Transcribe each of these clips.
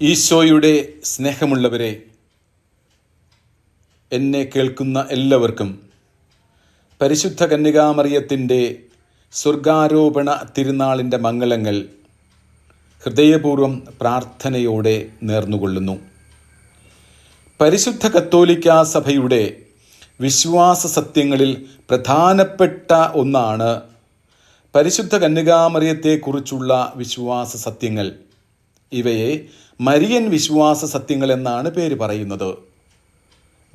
ഈശോയുടെ സ്നേഹമുള്ളവരെ, എന്നെ കേൾക്കുന്ന എല്ലാവർക്കും പരിശുദ്ധ കന്യകാമറിയത്തിൻ്റെ സ്വർഗാരോപണ തിരുനാളിൻ്റെ മംഗളങ്ങൾ ഹൃദയപൂർവ്വം പ്രാർത്ഥനയോടെ നേർന്നുകൊള്ളുന്നു. പരിശുദ്ധ കത്തോലിക്കാ സഭയുടെ വിശ്വാസ സത്യങ്ങളിൽ പ്രധാനപ്പെട്ട ഒന്നാണ് പരിശുദ്ധ കന്യകാമറിയത്തെക്കുറിച്ചുള്ള വിശ്വാസ സത്യങ്ങൾ. ഇവയെ മരിയൻ വിശ്വാസ സത്യങ്ങൾ എന്നാണ് പേര് പറയുന്നത്.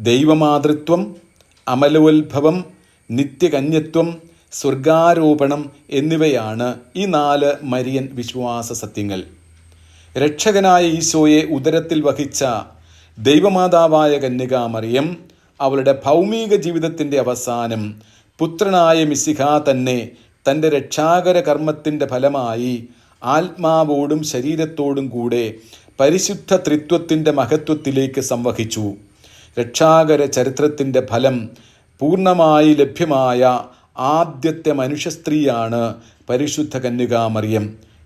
ദൈവമാതൃത്വം, അമലോത്ഭവം, നിത്യകന്യത്വം, സ്വർഗാരോപണം എന്നിവയാണ് ഈ 4 മരിയൻ വിശ്വാസ സത്യങ്ങൾ. രക്ഷകനായ ഈശോയെ ഉദരത്തിൽ വഹിച്ച ദൈവമാതാവായ കന്യകാമറിയം അവളുടെ ഭൗമിക ജീവിതത്തിൻ്റെ അവസാനം പുത്രനായ മിശിഹാ തന്നെ തൻ്റെ രക്ഷാകര കർമ്മത്തിൻ്റെ ഫലമായി ആത്മാവോടും ശരീരത്തോടും കൂടെ പരിശുദ്ധ ത്രിത്വത്തിൻ്റെ മഹത്വത്തിലേക്ക് സംവഹിച്ചു. രക്ഷാകര ചരിത്രത്തിൻ്റെ ഫലം പൂർണ്ണമായി ലഭ്യമായ ആദ്യത്തെ മനുഷ്യസ്ത്രീയാണ് പരിശുദ്ധ കന്യകാമറിയം.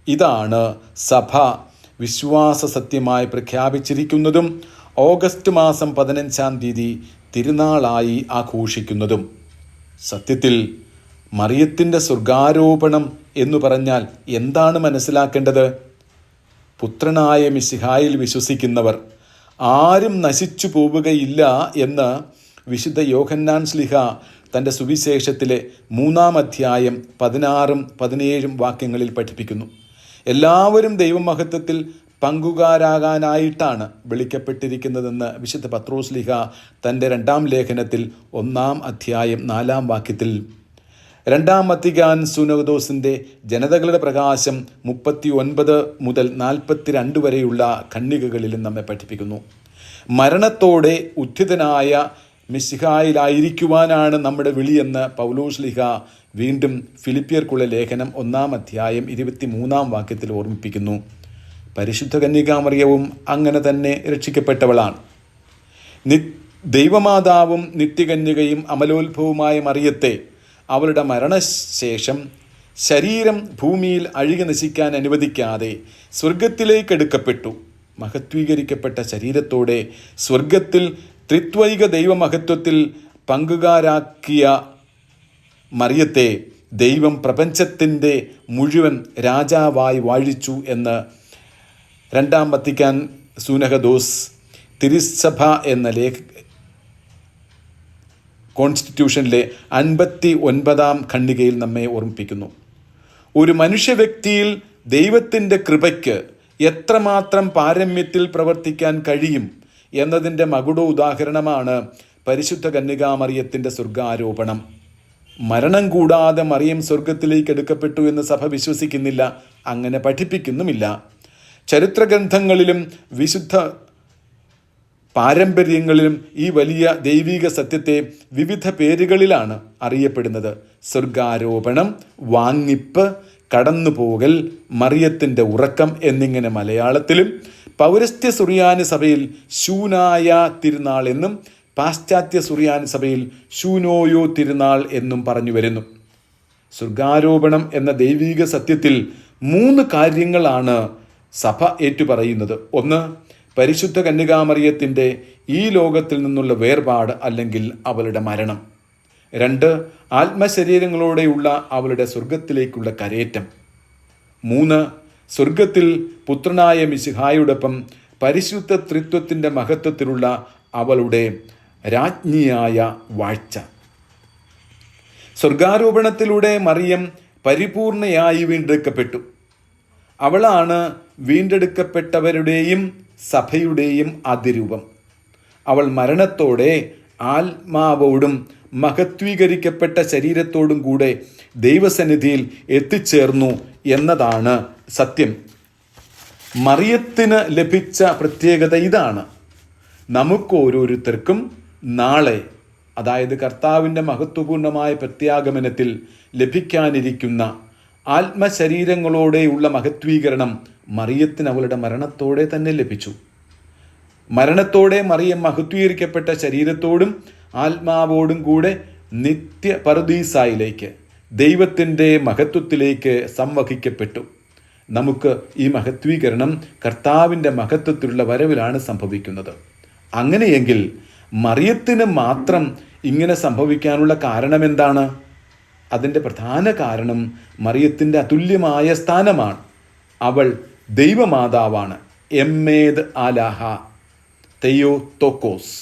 ഇതാണ് സഭ വിശ്വാസ സത്യമായി പ്രഖ്യാപിച്ചിരിക്കുന്നതും ഓഗസ്റ്റ് മാസം 15-ാം തീയതി തിരുനാളായി ആഘോഷിക്കുന്നതും. സത്യത്തിൽ മറിയത്തിൻ്റെ സ്വർഗാരോപണം എന്നു പറഞ്ഞാൽ എന്താണ് മനസ്സിലാക്കേണ്ടത്? പുത്രനായ മിശിഹായിൽ വിശ്വസിക്കുന്നവർ ആരും നശിച്ചു പോവുകയില്ല എന്ന് വിശുദ്ധ യോഹന്നാൻ ശ്ലീഹ തൻ്റെ സുവിശേഷത്തിലെ 3-ാം അധ്യായം 16-17 വാക്യങ്ങളിൽ പഠിപ്പിക്കുന്നു. എല്ലാവരും ദൈവമഹത്വത്തിൽ പങ്കുകാരാകാനായിട്ടാണ് വിളിക്കപ്പെട്ടിരിക്കുന്നതെന്ന് വിശുദ്ധ പത്രോസ് ശ്ലീഹ തൻ്റെ 2-ാം ലേഖനത്തിൽ 1-ാം അധ്യായം 4-ാം വാക്യത്തിൽ, 2-ാം വത്തിക്കാൻ സുനോദോസിൻ്റെ ജനതകളുടെ പ്രകാശം 39 മുതൽ 42 വരെയുള്ള ഖണ്ഡികകളിലും നമ്മെ പഠിപ്പിക്കുന്നു. മരണത്തോടെ ഉത്ഥിതനായ മിശിഹായിലായിരിക്കുവാനാണ് നമ്മുടെ വിളിയെന്ന് പൗലോസ് ശ്ലീഹ വീണ്ടും ഫിലിപ്പിയർക്കുള്ള ലേഖനം 1-ാം അധ്യായം 23-ാം വാക്യത്തിൽ ഓർമ്മിപ്പിക്കുന്നു. പരിശുദ്ധ കന്യകാമറിയവും അങ്ങനെ തന്നെ രക്ഷിക്കപ്പെട്ടവളാണ്. ദൈവമാതാവും നിത്യകന്യകയും അമലോത്ഭവമായ മറിയത്തെ അവളുടെ മരണശേഷം ശരീരം ഭൂമിയിൽ അഴുകി നശിക്കാൻ അനുവദിക്കാതെ സ്വർഗത്തിലേക്ക് എടുക്കപ്പെട്ടു. മഹത്വീകരിക്കപ്പെട്ട ശരീരത്തോടെ സ്വർഗത്തിൽ ത്രിത്വൈക ദൈവമഹത്വത്തിൽ പങ്കുകാരാക്കിയ മറിയത്തെ ദൈവം പ്രപഞ്ചത്തിൻ്റെ മുഴുവൻ രാജാവായി വാഴിച്ചു എന്ന് 2-ാം വത്തിക്കാൻ സുനഹദോസ് തിരുസഭ എന്ന കോൺസ്റ്റിറ്റ്യൂഷനിലെ 59-ാം ഖണ്ഡികയിൽ നമ്മെ ഓർമ്മിപ്പിക്കുന്നു. ഒരു മനുഷ്യ വ്യക്തിയിൽ ദൈവത്തിൻ്റെ കൃപയ്ക്ക് എത്രമാത്രം പാരമ്യത്തിൽ പ്രവർത്തിക്കാൻ കഴിയും എന്നതിൻ്റെ മകുട ഉദാഹരണമാണ് പരിശുദ്ധ കന്യകാമറിയത്തിൻ്റെ സ്വർഗാരോപണം. മരണം കൂടാതെ മറിയം സ്വർഗത്തിലേക്ക് എടുക്കപ്പെട്ടു എന്ന് സഭ വിശ്വസിക്കുന്നില്ല, അങ്ങനെ പഠിപ്പിക്കുന്നുമില്ല. ചരിത്രഗ്രന്ഥങ്ങളിലും വിശുദ്ധ പാരമ്പര്യങ്ങളിലും ഈ വലിയ ദൈവിക സത്യത്തെ വിവിധ പേരുകളിലാണ് അറിയപ്പെടുന്നത്. സ്വർഗാരോപണം, വാങ്ങിപ്പ്, കടന്നുപോകൽ, മറിയത്തിൻ്റെ ഉറക്കം എന്നിങ്ങനെ മലയാളത്തിലും, പൗരസ്ത്യ സുറിയാനി സഭയിൽ ശൂനായ തിരുനാൾ എന്നും പാശ്ചാത്യ സുറിയാനി സഭയിൽ ശൂനോയോ തിരുനാൾ എന്നും പറഞ്ഞു വരുന്നു. സ്വർഗാരോപണം എന്ന ദൈവിക സത്യത്തിൽ 3 കാര്യങ്ങളാണ് സഭ ഏറ്റുപറയുന്നത്. 1, പരിശുദ്ധ കന്യകാമറിയത്തിൻ്റെ ഈ ലോകത്തിൽ നിന്നുള്ള വേർപാട് അല്ലെങ്കിൽ അവളുടെ മരണം. 2, ആത്മശരീരങ്ങളോടെയുള്ള അവളുടെ സ്വർഗത്തിലേക്കുള്ള കരേറ്റം. 3, സ്വർഗത്തിൽ പുത്രനായ മിശിഹായോടൊപ്പം പരിശുദ്ധ ത്രിത്വത്തിൻ്റെ മഹത്വത്തിലുള്ള അവളുടെ രാജ്ഞിയായ വാഴ്ച. സ്വർഗാരോപണത്തിലൂടെ മറിയം പരിപൂർണയായി വീണ്ടെടുക്കപ്പെട്ടു. അവളാണ് വീണ്ടെടുക്കപ്പെട്ടവരുടെയും സഭയുടെയും അതിരൂപം. അവൾ മരണത്തോടെ ആത്മാവോടും മഹത്വീകരിക്കപ്പെട്ട ശരീരത്തോടും കൂടെ ദൈവസന്നിധിയിൽ എത്തിച്ചേർന്നു എന്നതാണ് സത്യം. മറിയത്തിന് ലഭിച്ച പ്രത്യേകത ഇതാണ്. നമുക്ക് ഓരോരുത്തർക്കും നാളെ, അതായത് കർത്താവിൻ്റെ മഹത്വപൂർണമായ പ്രത്യാഗമനത്തിൽ ലഭിക്കാനിരിക്കുന്ന ആത്മശരീരങ്ങളോടെയുള്ള മഹത്വീകരണം മറിയത്തിന് അവളുടെ മരണത്തോടെ തന്നെ ലഭിച്ചു. മരണത്തോടെ മറിയം മഹത്വീകരിക്കപ്പെട്ട ശരീരത്തോടും ആത്മാവോടും കൂടെ നിത്യ പറുദീസായിലേക്ക്, ദൈവത്തിൻ്റെ മഹത്വത്തിലേക്ക് സംവഹിക്കപ്പെട്ടു. നമുക്ക് ഈ മഹത്വീകരണം കർത്താവിൻ്റെ മഹത്വത്തിലുള്ള വരവിലാണ് സംഭവിക്കുന്നത്. അങ്ങനെയെങ്കിൽ മറിയത്തിന് മാത്രം ഇങ്ങനെ സംഭവിക്കാനുള്ള കാരണം എന്താണ്? അതിൻ്റെ പ്രധാന കാരണം മറിയത്തിൻ്റെ അതുല്യമായ സ്ഥാനമാണ്. അവൾ ദൈവമാതാവാണ്. എമ്മേദ് ആലാഹ തെയോത്തോക്കോസ്.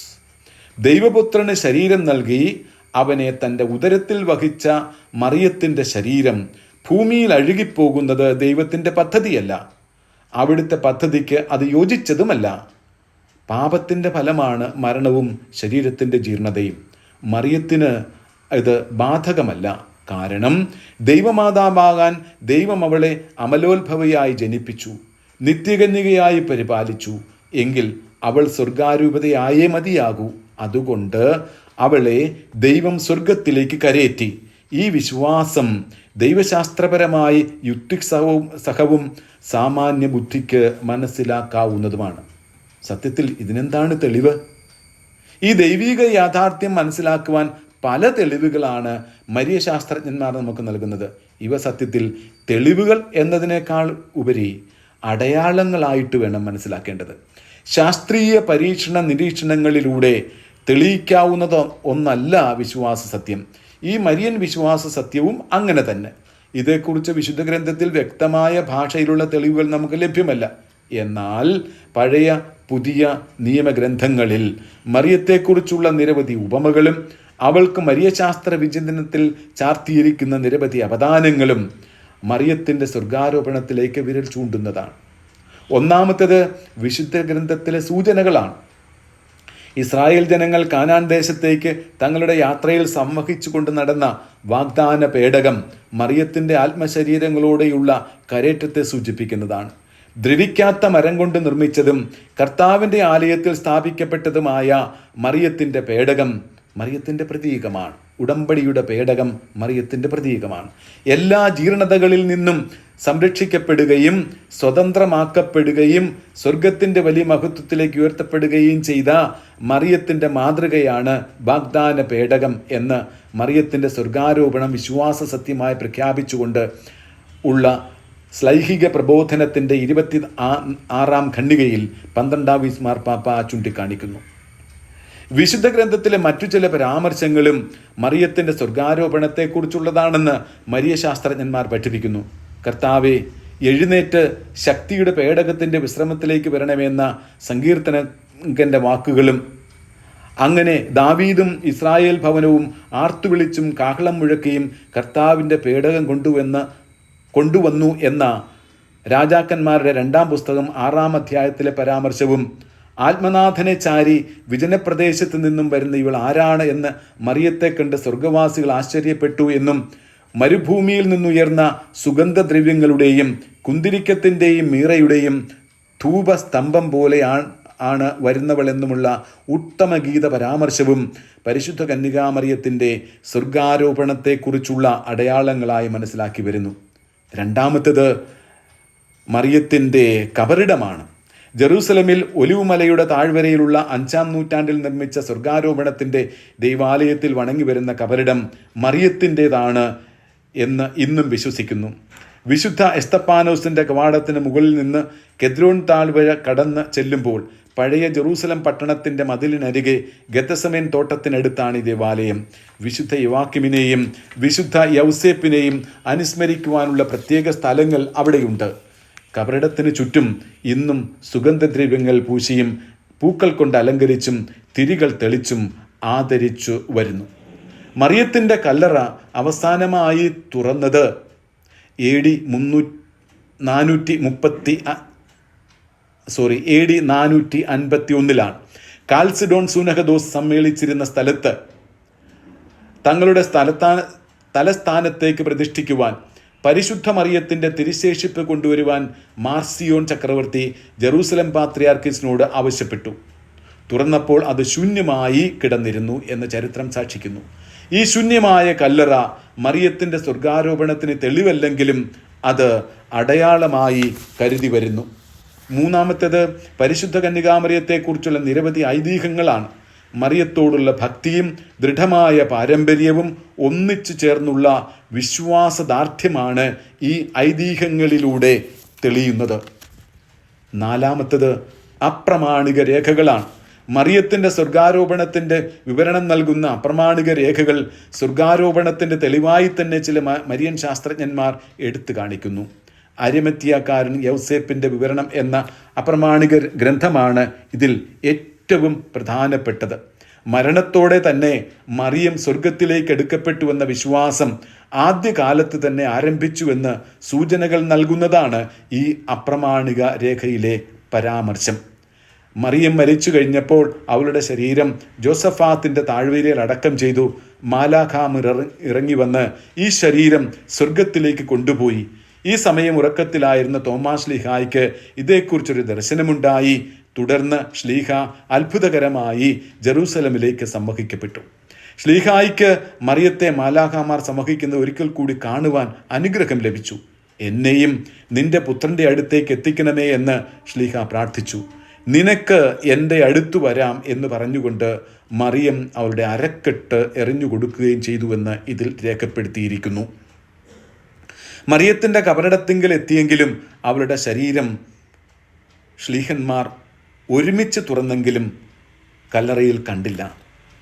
ദൈവപുത്രന് ശരീരം നൽകി അവനെ തൻ്റെ ഉദരത്തിൽ വഹിച്ച മറിയത്തിൻ്റെ ശരീരം ഭൂമിയിൽ അഴുകിപ്പോകുന്നത് ദൈവത്തിൻ്റെ പദ്ധതിയല്ല. അവിടുത്തെ പദ്ധതിക്ക് അത് യോജിച്ചതുമല്ല. പാപത്തിൻ്റെ ഫലമാണ് മരണവും ശരീരത്തിൻ്റെ ജീർണതയും. മറിയത്തിന് ഇത് ബാധകമല്ല. കാരണം ദൈവമാതാവാകാൻ ദൈവം അവളെ അമലോത്ഭവയായി ജനിപ്പിച്ചു, നിത്യകന്യകയായി പരിപാലിച്ചു. എങ്കിൽ അവൾ സ്വർഗാരൂപതയായേ മതിയാകൂ. അതുകൊണ്ട് അവളെ ദൈവം സ്വർഗത്തിലേക്ക് കരയേറ്റി. ഈ വിശ്വാസം ദൈവശാസ്ത്രപരമായി യുക്തിസഹവും സാമാന്യ ബുദ്ധിക്ക് മനസ്സിലാക്കാവുന്നതുമാണ്. സത്യത്തിൽ ഇതിനെന്താണ് തെളിവ്? ഈ ദൈവിക യാഥാർത്ഥ്യം മനസ്സിലാക്കുവാൻ പല തെളിവുകളാണ് മരിയ ശാസ്ത്രജ്ഞന്മാർ നമുക്ക് നൽകുന്നത്. ഇവ സത്യത്തിൽ തെളിവുകൾ എന്നതിനേക്കാൾ ഉപരി അടയാളങ്ങളായിട്ട് വേണം മനസ്സിലാക്കേണ്ടത്. ശാസ്ത്രീയ പരീക്ഷണ നിരീക്ഷണങ്ങളിലൂടെ തെളിയിക്കാവുന്നത് ഒന്നല്ല വിശ്വാസ സത്യം. ഈ മരിയൻ വിശ്വാസ സത്യവും അങ്ങനെ തന്നെ. ഇതേക്കുറിച്ച് വിശുദ്ധ ഗ്രന്ഥത്തിൽ വ്യക്തമായ ഭാഷയിലുള്ള തെളിവുകൾ നമുക്ക് ലഭ്യമല്ല. എന്നാൽ പഴയ പുതിയ നിയമഗ്രന്ഥങ്ങളിൽ മറിയത്തെക്കുറിച്ചുള്ള നിരവധി ഉപമകളും അവൾക്ക് മരിയശാസ്ത്ര വിചിന്തനത്തിൽ ചാർത്തിയിരിക്കുന്ന നിരവധി അവദാനങ്ങളും മറിയത്തിൻ്റെ സ്വർഗാരോപണത്തിലേക്ക് വിരൽ ചൂണ്ടുന്നതാണ്. ഒന്നാമത്തേത് വിശുദ്ധ ഗ്രന്ഥത്തിലെ സൂചനകളാണ്. ഇസ്രായേൽ ജനങ്ങൾ കാനാൻ ദേശത്തേക്ക് തങ്ങളുടെ യാത്രയിൽ സംവഹിച്ചുകൊണ്ട് നടന്ന വാഗ്ദാന പേടകം മറിയത്തിൻ്റെ ആത്മശരീരങ്ങളോടെയുള്ള കരേറ്റത്തെ സൂചിപ്പിക്കുന്നതാണ്. ദ്രവിക്കാത്ത മരം കൊണ്ട് നിർമ്മിച്ചതും കർത്താവിൻ്റെ ആലയത്തിൽ സ്ഥാപിക്കപ്പെട്ടതുമായ മറിയത്തിൻ്റെ പേടകം മറിയത്തിൻ്റെ പ്രതീകമാണ്. ഉടമ്പടിയുടെ പേടകം മറിയത്തിൻ്റെ പ്രതീകമാണ്. എല്ലാ ജീർണതകളിൽ നിന്നും സംരക്ഷിക്കപ്പെടുകയും സ്വതന്ത്രമാക്കപ്പെടുകയും സ്വർഗത്തിൻ്റെ വലിയ മഹത്വത്തിലേക്ക് ഉയർത്തപ്പെടുകയും ചെയ്ത മറിയത്തിൻ്റെ മാതൃകയാണ് വാഗ്ദാന പേടകം എന്ന് മറിയത്തിൻ്റെ സ്വർഗാരോപണം വിശ്വാസ സത്യമായി പ്രഖ്യാപിച്ചുകൊണ്ട് ഉള്ള ശ്ലൈഹിക പ്രബോധനത്തിൻ്റെ 26-ാം ഖണ്ഡികയിൽ 12-ാം മാർപ്പാപ്പ ചൂണ്ടിക്കാണിക്കുന്നു. വിശുദ്ധ ഗ്രന്ഥത്തിലെ മറ്റു ചില പരാമർശങ്ങളും മറിയത്തിൻ്റെ സ്വർഗാരോപണത്തെക്കുറിച്ചുള്ളതാണെന്ന് മരിയ ശാസ്ത്രജ്ഞന്മാർ പഠിപ്പിക്കുന്നു. കർത്താവെ, എഴുന്നേറ്റ് ശക്തിയുടെ പേടകത്തിൻ്റെ വിശ്രമത്തിലേക്ക് വരണമെന്ന സങ്കീർത്തനകൻ്റെ വാക്കുകളും അങ്ങനെ ദാവീദും ഇസ്രായേൽ ഭവനവും ആർത്തുവിളിച്ചും കാഹളം മുഴക്കിയും കർത്താവിൻ്റെ പേടകം കൊണ്ടുവന്നു എന്ന രാജാക്കന്മാരുടെ 2-ാം പുസ്തകം 6-ാം അധ്യായത്തിലെ പരാമർശവും ആത്മനാഥനെ ചാരി വിജനപ്രദേശത്ത് നിന്നും വരുന്ന ഇവൾ ആരാണ് എന്ന് മറിയത്തെ കണ്ട് സ്വർഗവാസികൾ ആശ്ചര്യപ്പെട്ടു എന്നും മരുഭൂമിയിൽ നിന്നുയർന്ന സുഗന്ധദ്രവ്യങ്ങളുടെയും കുന്തിരിക്കത്തിൻ്റെയും മീറയുടെയും ധൂപസ്തംഭം പോലെയാണ് വരുന്നവളെന്നുമുള്ള ഉത്തമഗീത പരാമർശവും പരിശുദ്ധ കന്യകാമറിയത്തിൻ്റെ സ്വർഗാരോപണത്തെക്കുറിച്ചുള്ള അടയാളങ്ങളായി മനസ്സിലാക്കി വരുന്നു. രണ്ടാമത്തേത് മറിയത്തിൻ്റെ കബറിടമാണ്. ജെറൂസലമിൽ ഒലിവുമലയുടെ താഴ്വരയിലുള്ള 5-ാം നൂറ്റാണ്ടിൽ നിർമ്മിച്ച സ്വർഗാരോപണത്തിൻ്റെ ദൈവാലയത്തിൽ വണങ്ങി വരുന്ന കബറിടം മറിയത്തിൻ്റെതാണ് എന്ന് ഇന്നും വിശ്വസിക്കുന്നു. വിശുദ്ധ എസ്തപ്പാനോസിൻ്റെ കവാടത്തിന് മുകളിൽ നിന്ന് കെദ്രോൺ താഴ്വര കടന്ന് ചെല്ലുമ്പോൾ പഴയ ജെറൂസലം പട്ടണത്തിൻ്റെ മതിലിനരികെ ഗെത്സമേൻ തോട്ടത്തിനടുത്താണ് ഈ ദേവാലയം. വിശുദ്ധ യോവാക്കിമിനെയും വിശുദ്ധ യൗസേപ്പിനെയും അനുസ്മരിക്കുവാനുള്ള പ്രത്യേക സ്ഥലങ്ങൾ അവിടെയുണ്ട്. കബറിടത്തിന് ചുറ്റും ഇന്നും സുഗന്ധദ്രവ്യങ്ങൾ പൂശിയും പൂക്കൾ കൊണ്ട് അലങ്കരിച്ചും തിരികൾ തെളിച്ചും ആദരിച്ചു വരുന്നു. മറിയത്തിൻ്റെ കല്ലറ അവസാനമായി തുറന്നത് AD 451 കാൽസിഡോൺ സൂനഹദോസ് സമ്മേളിച്ചിരുന്ന സ്ഥലത്ത് തങ്ങളുടെ തലസ്ഥാനത്തേക്ക് പ്രതിഷ്ഠിക്കുവാൻ പരിശുദ്ധ മറിയത്തിൻ്റെ തിരുശേഷിപ്പ് കൊണ്ടുവരുവാൻ മാർസിയോൺ ചക്രവർത്തി ജെറൂസലം പാത്രിയാർക്കീസിനോട് ആവശ്യപ്പെട്ടു. തുറന്നപ്പോൾ അത് ശൂന്യമായി കിടന്നിരുന്നു എന്ന് ചരിത്രം സാക്ഷിക്കുന്നു. ഈ ശൂന്യമായ കല്ലറ മറിയത്തിൻ്റെ സ്വർഗാരോപണത്തിന് തെളിവല്ലെങ്കിലും അത് അടയാളമായി കരുതി വരുന്നു. മൂന്നാമത്തേത് പരിശുദ്ധ കന്യകാമറിയത്തെക്കുറിച്ചുള്ള നിരവധി ഐതിഹ്യങ്ങളാണ്. മറിയത്തോടുള്ള ഭക്തിയും ദൃഢമായ പാരമ്പര്യവും ഒന്നിച്ചു ചേർന്നുള്ള വിശ്വാസദാർഢ്യമാണ് ഈ ഐതിഹ്യങ്ങളിലൂടെ തെളിയുന്നത്. നാലാമത്തത് അപ്രമാണിക രേഖകളാണ്. മറിയത്തിൻ്റെ സ്വർഗാരോപണത്തിൻ്റെ വിവരണം നൽകുന്ന അപ്രമാണിക രേഖകൾ സ്വർഗാരോപണത്തിൻ്റെ തെളിവായി തന്നെ ചില മരിയൻ ശാസ്ത്രജ്ഞന്മാർ എടുത്തു കാണിക്കുന്നു. അരിമത്യാക്കാരൻ യൗസേപ്പിൻ്റെ വിവരണം എന്ന അപ്രമാണിക ഗ്രന്ഥമാണ് ഇതിൽ ഏറ്റവും പ്രധാനപ്പെട്ടത്. മരണത്തോടെ തന്നെ മറിയം സ്വർഗത്തിലേക്ക് എടുക്കപ്പെട്ടുവെന്ന വിശ്വാസം ആദ്യകാലത്ത് തന്നെ ആരംഭിച്ചുവെന്ന് സൂചനകൾ നൽകുന്നതാണ് ഈ അപ്രമാണിക രേഖയിലെ പരാമർശം. മറിയം മരിച്ചു കഴിഞ്ഞപ്പോൾ അവളുടെ ശരീരം ജോസഫാത്തിൻ്റെ താഴ്വരയിൽ അടക്കം ചെയ്തു. മാലാഖാമിർ ഇറങ്ങി വന്ന് ഈ ശരീരം സ്വർഗത്തിലേക്ക് കൊണ്ടുപോയി. ഈ സമയം ഉറക്കത്തിലായിരുന്ന തോമാസ് ശ്ലീഹായ്ക്ക് ഇതേക്കുറിച്ചൊരു ദർശനമുണ്ടായി. തുടർന്ന് ശ്ലീഹ അത്ഭുതകരമായി ജെറൂസലമിലേക്ക് സംവഹിക്കപ്പെട്ടു. ശ്ലീഹായ്ക്ക് മറിയത്തെ മാലാഖാമാർ സംവഹിക്കുന്നത് ഒരിക്കൽ കൂടി കാണുവാൻ അനുഗ്രഹം ലഭിച്ചു. എന്നെയും നിന്റെ പുത്രൻ്റെ അടുത്തേക്ക് എത്തിക്കണമേ എന്ന് ശ്ലീഹ പ്രാർത്ഥിച്ചു. നിനക്ക് എൻ്റെ അടുത്തു വരാം എന്ന് പറഞ്ഞുകൊണ്ട് മറിയം അവളുടെ അരക്കെട്ട് എറിഞ്ഞു കൊടുക്കുകയും ചെയ്തുവെന്ന് ഇതിൽ രേഖപ്പെടുത്തിയിരിക്കുന്നു. മറിയത്തിൻ്റെ കബറിടത്തിങ്കൽ എത്തിയെങ്കിലും അവളുടെ ശരീരം ശ്ലീഹന്മാർ ഒരുമിച്ച് തുറന്നെങ്കിലും കല്ലറയിൽ കണ്ടില്ല.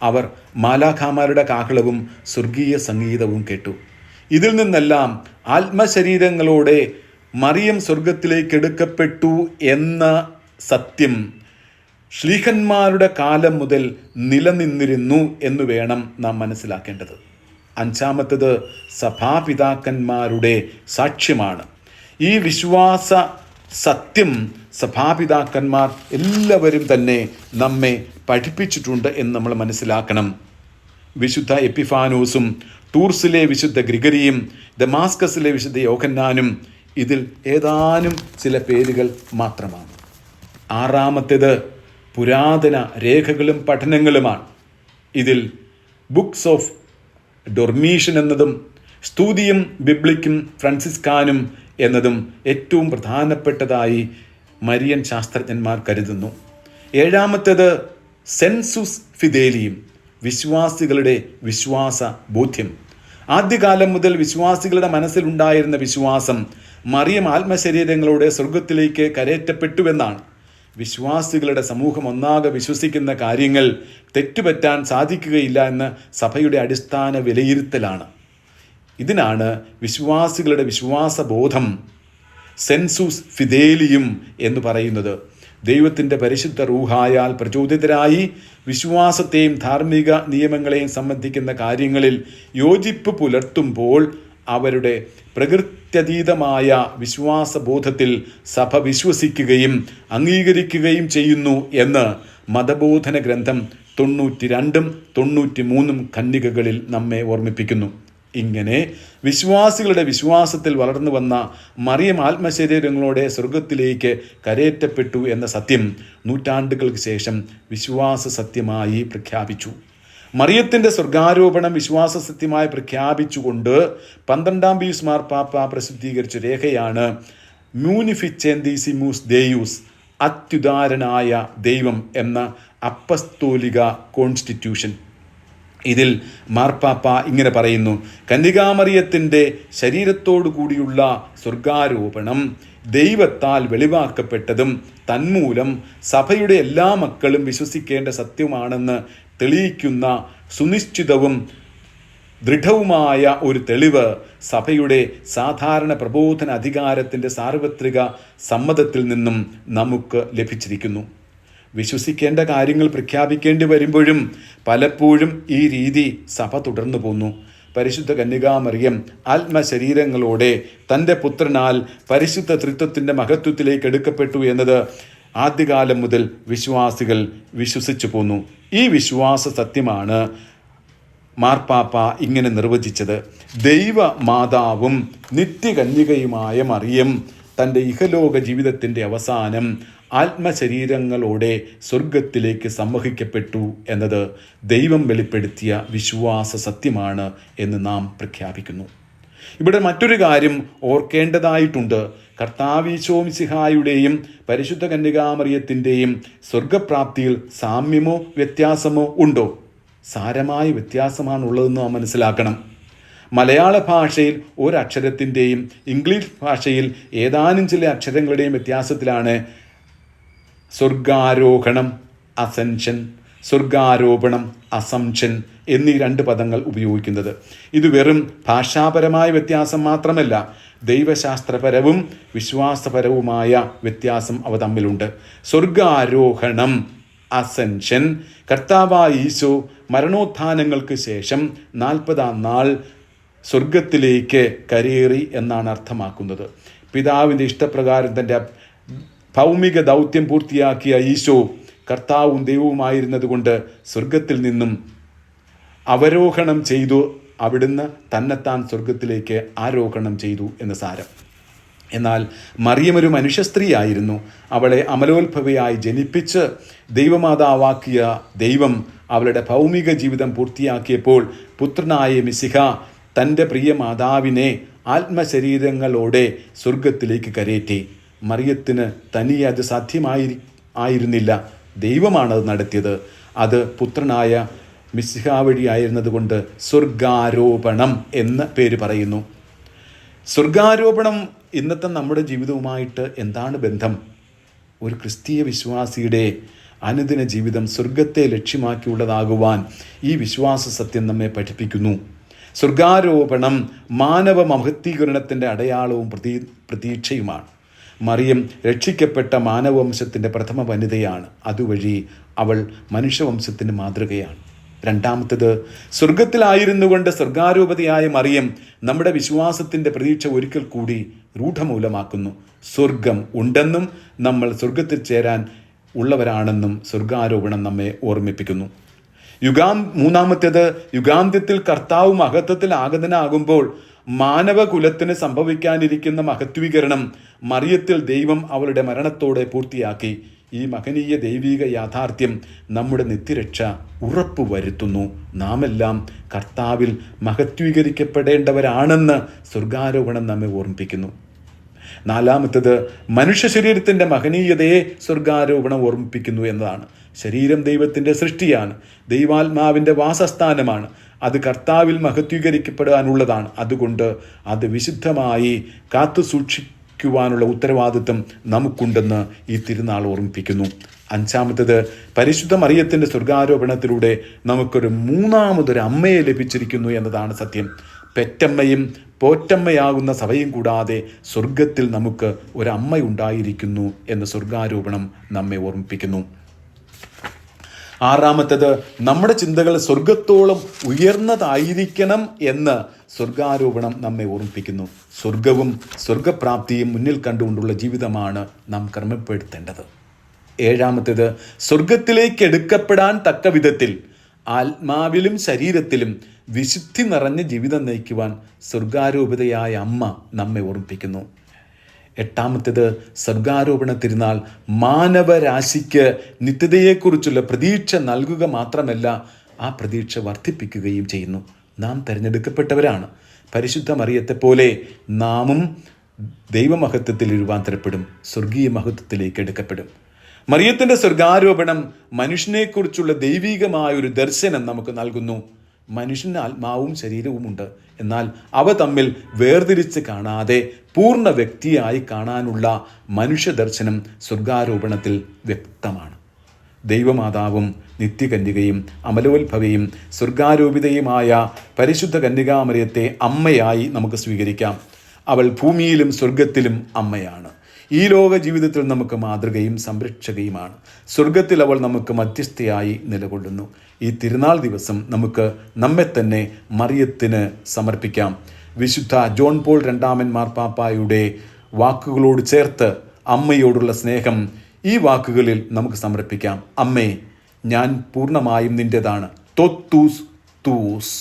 അവർ മാലാഖാമാരുടെ കാഹളവും സ്വർഗീയ സംഗീതവും കേട്ടു. ഇതിൽ നിന്നെല്ലാം ആത്മശരീരങ്ങളോടെ മറിയം സ്വർഗത്തിലേക്ക് എടുക്കപ്പെട്ടു എന്ന സത്യം ശ്ലീഹന്മാരുടെ കാലം മുതൽ നിലനിന്നിരുന്നു എന്ന് വേണം നാം മനസ്സിലാക്കേണ്ടത്. അഞ്ചാമത്തത് സഭാപിതാക്കന്മാരുടെ സാക്ഷ്യമാണ്. ഈ വിശ്വാസ സത്യം സഭാപിതാക്കന്മാർ എല്ലാവരും തന്നെ നമ്മെ പഠിപ്പിച്ചിട്ടുണ്ട് എന്ന് നമ്മൾ മനസ്സിലാക്കണം. വിശുദ്ധ എപ്പിഫാനോസും ടൂർസിലെ വിശുദ്ധ ഗ്രിഗറിയും ദമാസ്കസിലെ വിശുദ്ധ യോഹന്നാനും ഇതിൽ ഏതാനും ചില പേരുകൾ മാത്രമാണ്. ആറാമത്തേത് പുരാതന രേഖകളും പഠനങ്ങളുമാണ്. ഇതിൽ ബുക്സ് ഓഫ് ഡൊർമീഷൻ എന്നതും സ്തൂതിയും ബിബ്ലിക്കും ഫ്രാൻസിസ്കാനും എന്നതും ഏറ്റവും പ്രധാനപ്പെട്ടതായി മരിയൻ ശാസ്ത്രജ്ഞന്മാർ കരുതുന്നു. ഏഴാമത്തേത് സെൻസുസ് ഫിദേലിയും, വിശ്വാസികളുടെ വിശ്വാസ ബോധ്യം. ആദ്യകാലം മുതൽ വിശ്വാസികളുടെ മനസ്സിലുണ്ടായിരുന്ന വിശ്വാസം മറിയം ആത്മശരീരങ്ങളോടെ സ്വർഗത്തിലേക്ക് കരേറ്റപ്പെട്ടുവെന്നാണ്. വിശ്വാസികളുടെ സമൂഹം ഒന്നാകെ വിശ്വസിക്കുന്ന കാര്യങ്ങൾ തെറ്റുപറ്റാൻ സാധിക്കുകയില്ല എന്ന് സഭയുടെ അടിസ്ഥാന വിലയിരുത്തലാണ്. ഇതിനാണ് വിശ്വാസികളുടെ വിശ്വാസബോധം സെൻസുസ് ഫിദേലിയും എന്ന് പറയുന്നത്. ദൈവത്തിൻ്റെ പരിശുദ്ധ റൂഹായാൽ പ്രചോദിതരായി വിശ്വാസത്തെയും ധാർമ്മിക നിയമങ്ങളെയും സംബന്ധിക്കുന്ന കാര്യങ്ങളിൽ യോജിപ്പ് പുലർത്തുമ്പോൾ അവരുടെ പ്രകൃത്യതീതമായ വിശ്വാസബോധത്തിൽ സഭ വിശ്വസിക്കുകയും അംഗീകരിക്കുകയും ചെയ്യുന്നു എന്ന് മതബോധന ഗ്രന്ഥം 92 93 ഖണ്ഡികകളിൽ നമ്മെ ഓർമ്മിപ്പിക്കുന്നു. ഇങ്ങനെ വിശ്വാസികളുടെ വിശ്വാസത്തിൽ വളർന്നു വന്ന മറിയം ആത്മശരീരങ്ങളോടെ സ്വർഗത്തിലേക്ക് കരേറ്റപ്പെട്ടു എന്ന സത്യം നൂറ്റാണ്ടുകൾക്ക് ശേഷം വിശ്വാസ സത്യമായി പ്രഖ്യാപിച്ചു. മറിയത്തിൻ്റെ സ്വർഗാരോപണം വിശ്വാസ സത്യമായി പ്രഖ്യാപിച്ചുകൊണ്ട് 12-ാം പീയൂസ് മാർപ്പാപ്പ പ്രസിദ്ധീകരിച്ച രേഖയാണ് മ്യൂനിഫിച്ചെന്തിസിമുസ് ദേയൂസ്, അത്യുദാരനായ ദൈവം എന്ന അപ്പസ്തോലിക കോൺസ്റ്റിറ്റ്യൂഷൻ. ഇതിൽ മാർപ്പാപ്പ ഇങ്ങനെ പറയുന്നു: കന്യകാമറിയത്തിൻ്റെ ശരീരത്തോടു കൂടിയുള്ള സ്വർഗാരോപണം ദൈവത്താൽ വെളിവാക്കപ്പെട്ടതും തന്മൂലം സഭയുടെ എല്ലാ മക്കളും വിശ്വസിക്കേണ്ട സത്യമാണെന്ന് തെളിയിക്കുന്ന സുനിശ്ചിതവും ദൃഢവുമായ ഒരു തെളിവ് സഭയുടെ സാധാരണ പ്രബോധന അധികാരത്തിൻ്റെ സാർവത്രിക സമ്മതത്തിൽ നിന്നും നമുക്ക് ലഭിച്ചിരിക്കുന്നു. വിശ്വസിക്കേണ്ട കാര്യങ്ങൾ പ്രഖ്യാപിക്കേണ്ടി വരുമ്പോഴും പലപ്പോഴും ഈ രീതി സഭ തുടർന്നു പോന്നു. പരിശുദ്ധ കന്യകാമറിയം ആത്മശരീരങ്ങളോടെ തൻ്റെ പുത്രനാൽ പരിശുദ്ധ ത്രിത്വത്തിൻ്റെ മഹത്വത്തിലേക്ക് എടുക്കപ്പെട്ടു എന്നത് ആദ്യകാലം മുതൽ വിശ്വാസികൾ വിശ്വസിച്ചു പോന്നു. ഈ വിശ്വാസ സത്യമാണ് മാർപ്പാപ്പ ഇങ്ങനെ നിർവചിച്ചത്: ദൈവ മാതാവും നിത്യകന്യകയുമായ മറിയം തൻ്റെ ഇഹലോക ജീവിതത്തിൻ്റെ അവസാനം ആത്മശരീരങ്ങളോടെ സ്വർഗത്തിലേക്ക് സംവഹിക്കപ്പെട്ടു എന്നത് ദൈവം വെളിപ്പെടുത്തിയ വിശ്വാസ സത്യമാണ് എന്ന് നാം പ്രഖ്യാപിക്കുന്നു. ഇവിടെ മറ്റൊരു കാര്യം ഓർക്കേണ്ടതായിട്ടുണ്ട്. കർത്താവീശോ മിശിഹായുടെയും പരിശുദ്ധ കന്യകാമറിയത്തിൻ്റെയും സ്വർഗപ്രാപ്തിയിൽ സാമ്യമോ വ്യത്യാസമോ ഉണ്ടോ? സാരമായ വ്യത്യാസമാണുള്ളതെന്ന് നാം മനസ്സിലാക്കണം. മലയാള ഭാഷയിൽ ഒരക്ഷരത്തിൻ്റെയും ഇംഗ്ലീഷ് ഭാഷയിൽ ഏതാനും ചില അക്ഷരങ്ങളുടെയും വ്യത്യാസത്തിലാണ് സ്വർഗാരോഹണം, അസെൻഷൻ, സ്വർഗാരോപണം, അസംഷൻ എന്നീ 2 പദങ്ങൾ ഉപയോഗിക്കുന്നത്. ഇത് വെറും ഭാഷാപരമായ വ്യത്യാസം മാത്രമല്ല, ദൈവശാസ്ത്രപരവും വിശ്വാസപരവുമായ വ്യത്യാസം അവ തമ്മിലുണ്ട്. സ്വർഗാരോഹണം, അസെൻഷൻ, കർത്താവായ ഈശോ മരണോത്ഥാനങ്ങൾക്ക് ശേഷം 40-ാം നാൾ സ്വർഗത്തിലേക്ക് കരയേറി എന്നാണ് അർത്ഥമാക്കുന്നത്. പിതാവിൻ്റെ ഇഷ്ടപ്രകാരം തൻ്റെ ഭൗമിക ദൗത്യം പൂർത്തിയാക്കിയ ഈശോ കർത്താവും ദൈവവുമായിരുന്നത് കൊണ്ട് സ്വർഗത്തിൽ നിന്നും അവരോഹണം ചെയ്തു. അവിടുന്ന് തന്നെത്താൻ സ്വർഗത്തിലേക്ക് ആരോഹണം ചെയ്തു എന്ന് സാരം. എന്നാൽ മറിയം ഒരു മനുഷ്യ സ്ത്രീയായിരുന്നു. അവളെ അമലോത്ഭവയായി ജനിപ്പിച്ച് ദൈവമാതാവാക്കിയ ദൈവം അവളുടെ ഭൗമിക ജീവിതം പൂർത്തിയാക്കിയപ്പോൾ പുത്രനായ മിശിഹ തൻ്റെ പ്രിയ മാതാവിനെ ആത്മശരീരങ്ങളോടെ സ്വർഗത്തിലേക്ക് കരേറ്റി. മറിയത്തിന് തനിയെ അത് സാധ്യമായിരുന്നില്ല. ദൈവമാണത് നടത്തിയത്. അത് പുത്രനായ മിശിഹ വഴിയായിരുന്നത് കൊണ്ട് സ്വർഗാരോപണം എന്ന് പേര് പറയുന്നു. സ്വർഗാരോപണം ഇന്നത്തെ നമ്മുടെ ജീവിതവുമായിട്ട് എന്താണ് ബന്ധം? ഒരു ക്രിസ്തീയ വിശ്വാസിയുടെ അനുദിന ജീവിതം സ്വർഗത്തെ ലക്ഷ്യമാക്കിയുള്ളതാകുവാൻ ഈ വിശ്വാസ സത്യം നമ്മെ പഠിപ്പിക്കുന്നു. സ്വർഗാരോപണം മാനവ മഹത്വീകരണത്തിൻ്റെ അടയാളവും പ്രതീക്ഷയുമാണ്. മറിയം രക്ഷിക്കപ്പെട്ട മാനവവംശത്തിൻ്റെ പ്രഥമ വനിതയാണ്. അതുവഴി അവൾ മനുഷ്യവംശത്തിൻ്റെ മാതൃകയാണ്. രണ്ടാമത്തേത്, സ്വർഗത്തിലായിരുന്നു കൊണ്ട് സ്വർഗാരൂപതയായ മറിയം നമ്മുടെ വിശ്വാസത്തിൻ്റെ പ്രതീക്ഷ ഒരിക്കൽ കൂടി രൂഢമൂലമാക്കുന്നു. സ്വർഗം ഉണ്ടെന്നും നമ്മൾ സ്വർഗത്തിൽ ചേരാൻ ഉള്ളവരാണെന്നും സ്വർഗാരോപണം നമ്മെ ഓർമ്മിപ്പിക്കുന്നു. മൂന്നാമത്തേത്, യുഗാന്ത്യത്തിൽ കർത്താവ് മഹത്വത്തിൽ ആഗതനാകുമ്പോൾ മാനവകുലത്തിന് സംഭവിക്കാനിരിക്കുന്ന മഹത്വീകരണം മറിയത്തിൽ ദൈവം അവളുടെ മരണത്തോടെ പൂർത്തിയാക്കി. ഈ മഹനീയ ദൈവിക യാഥാർത്ഥ്യം നമ്മുടെ നിത്യരക്ഷ ഉറപ്പുവരുത്തുന്നു. നാമെല്ലാം കർത്താവിൽ മഹത്വീകരിക്കപ്പെടേണ്ടവരാണെന്ന് സ്വർഗാരോപണം നമ്മെ ഓർമ്മിപ്പിക്കുന്നു. നാലാമത്തേത്, മനുഷ്യ ശരീരത്തിൻ്റെ മഹനീയതയെ സ്വർഗാരോപണം ഓർമ്മിപ്പിക്കുന്നു എന്നതാണ്. ശരീരം ദൈവത്തിൻ്റെ സൃഷ്ടിയാണ്, ദൈവാത്മാവിൻ്റെ വാസസ്ഥാനമാണ്. അത് കർത്താവിൽ മഹത്വീകരിക്കപ്പെടാനുള്ളതാണ്. അതുകൊണ്ട് അത് വിശുദ്ധമായി കാത്തു സൂക്ഷിക്കുവാനുള്ള ഉത്തരവാദിത്വം നമുക്കുണ്ടെന്ന് ഈ തിരുനാൾ ഓർമ്മിപ്പിക്കുന്നു. അഞ്ചാമത്തേത്, പരിശുദ്ധ മറിയത്തിൻ്റെ സ്വർഗാരോപണത്തിലൂടെ നമുക്കൊരു മൂന്നാമതൊരു അമ്മയെ ലഭിച്ചിരിക്കുന്നു എന്നതാണ് സത്യം. പെറ്റമ്മയും പോറ്റമ്മയാകുന്ന സഭയും കൂടാതെ സ്വർഗത്തിൽ നമുക്ക് ഒരമ്മയുണ്ടായിരിക്കുന്നു എന്ന് സ്വർഗാരോപണം നമ്മെ ഓർമ്മിപ്പിക്കുന്നു. ആറാമത്തേത്, നമ്മുടെ ചിന്തകൾ സ്വർഗത്തോളം ഉയർന്നതായിരിക്കണം എന്ന് സ്വർഗാരോപണം നമ്മെ ഓർമ്മിപ്പിക്കുന്നു. സ്വർഗവും സ്വർഗപ്രാപ്തിയും മുന്നിൽ കണ്ടുകൊണ്ടുള്ള ജീവിതമാണ് നാം ക്രമപ്പെടുത്തേണ്ടത്. ഏഴാമത്തേത്, സ്വർഗത്തിലേക്ക് എടുക്കപ്പെടാൻ തക്ക വിധത്തിൽ ആത്മാവിലും ശരീരത്തിലും വിശുദ്ധി നിറഞ്ഞ ജീവിതം നയിക്കുവാൻ സ്വർഗാരോപിതയായ അമ്മ നമ്മെ ഓർമ്മിപ്പിക്കുന്നു. എട്ടാമത്തേത്, സ്വർഗാരോപണ തിരുനാൾ മാനവരാശിക്ക് നിത്യതയെക്കുറിച്ചുള്ള പ്രതീക്ഷ നൽകുക മാത്രമല്ല, ആ പ്രതീക്ഷ വർദ്ധിപ്പിക്കുകയും ചെയ്യുന്നു. നാം തിരഞ്ഞെടുക്കപ്പെട്ടവരാണ്. പരിശുദ്ധ മറിയത്തെപ്പോലെ നാമും ദൈവമഹത്വത്തിൽ രൂപാന്തരപ്പെടും, സ്വർഗീയ മഹത്വത്തിലേക്ക് എടുക്കപ്പെടും. മറിയത്തിൻ്റെ സ്വർഗാരോപണം മനുഷ്യനെക്കുറിച്ചുള്ള ദൈവികമായൊരു ദർശനം നമുക്ക് നൽകുന്നു. മനുഷ്യന് ആത്മാവും ശരീരവുമുണ്ട്. എന്നാൽ അവ തമ്മിൽ വേർതിരിച്ച് കാണാതെ പൂർണ്ണ വ്യക്തിയായി കാണാനുള്ള മനുഷ്യദർശനം സ്വർഗാരോപണത്തിൽ വ്യക്തമാണ്. ദൈവമാതാവും നിത്യകന്യകയും അമലോത്ഭവയും സ്വർഗാരോപിതയുമായ പരിശുദ്ധ കന്യകാമറിയത്തെ അമ്മയായി നമുക്ക് സ്വീകരിക്കാം. അവൾ ഭൂമിയിലും സ്വർഗത്തിലും അമ്മയാണ്. ഈ ലോക ജീവിതത്തിൽ നമുക്ക് മാതൃകയും സംരക്ഷകയുമാണ്. സ്വർഗത്തിൽ അവൾ നമുക്ക് മധ്യസ്ഥയായി നിലകൊള്ളുന്നു. ഈ തിരുനാൾ ദിവസം നമുക്ക് നമ്മെ തന്നെ മറിയത്തിന് സമർപ്പിക്കാം. വിശുദ്ധ ജോൺ പോൾ രണ്ടാമൻ മാർപ്പാപ്പായുടെ വാക്കുകളോട് ചേർത്ത് അമ്മയോടുള്ള സ്നേഹം ഈ വാക്കുകളിൽ നമുക്ക് സമർപ്പിക്കാം. അമ്മേ, ഞാൻ പൂർണ്ണമായും നിൻ്റെതാണ്. തൊത്തൂസ് തൂസ്.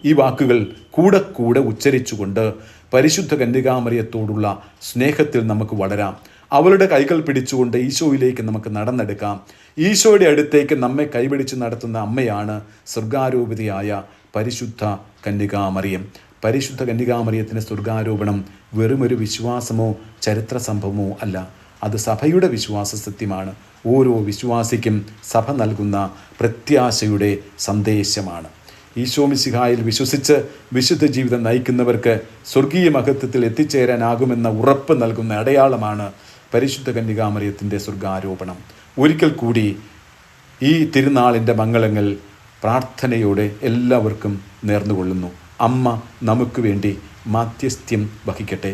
ഈ വാക്കുകൾ കൂടെ കൂടെ ഉച്ചരിച്ചുകൊണ്ട് പരിശുദ്ധ കന്യകാമറിയത്തോടുള്ള സ്നേഹത്തിൽ നമുക്ക് വളരാം. അവളുടെ കൈകൾ പിടിച്ചുകൊണ്ട് ഈശോയിലേക്ക് നമുക്ക് നടന്നെടുക്കാം. ഈശോയുടെ അടുത്തേക്ക് നമ്മെ കൈപിടിച്ച് നടത്തുന്ന അമ്മയാണ് സ്വർഗാരോപിതയായ പരിശുദ്ധ കന്യകാമറിയം. പരിശുദ്ധ കന്യകാമറിയത്തിൻ്റെ സ്വർഗാരോപണം വെറുമൊരു വിശ്വാസമോ ചരിത്ര സംഭവമോ അല്ല, അത് സഭയുടെ വിശ്വാസ സത്യമാണ്. ഓരോ വിശ്വാസിക്കും സഭ നൽകുന്ന പ്രത്യാശയുടെ സന്ദേശമാണ്. ഈശോ മിശിഹായിൽ വിശ്വസിച്ച് വിശുദ്ധ ജീവിതം നയിക്കുന്നവർക്ക് സ്വർഗീയ മഹത്വത്തിൽ എത്തിച്ചേരാനാകുമെന്ന ഉറപ്പ് നൽകുന്ന അടയാളമാണ് പരിശുദ്ധ കന്യകാമറിയത്തിൻ്റെ സ്വർഗാരോപണം. ഒരിക്കൽ കൂടി ഈ തിരുനാളിൻ്റെ മംഗളങ്ങൾ പ്രാർത്ഥനയോടെ എല്ലാവർക്കും നേർന്നുകൊള്ളുന്നു. അമ്മ നമുക്ക് വേണ്ടി മാധ്യസ്ഥ്യം വഹിക്കട്ടെ.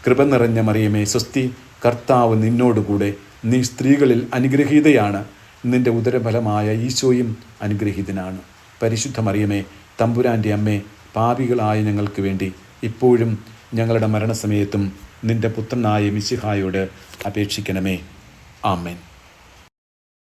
കൃപ നിറഞ്ഞ മറിയമേ സ്വസ്തി, കർത്താവ് നിന്നോടുകൂടെ, നീ സ്ത്രീകളിൽ അനുഗ്രഹീതയാണ്, നിൻ്റെ ഉദരഫലമായ ഈശോയും അനുഗ്രഹീതനാണ്. പരിശുദ്ധ മറിയമേ, തമ്പുരാൻ്റെ അമ്മേ, പാപികളായ ഞങ്ങൾക്ക് വേണ്ടി ഇപ്പോഴും ഞങ്ങളുടെ മരണസമയത്തും നിൻ്റെ പുത്രനായ മിശിഹായോട് അപേക്ഷിക്കണമേ. ആമേൻ.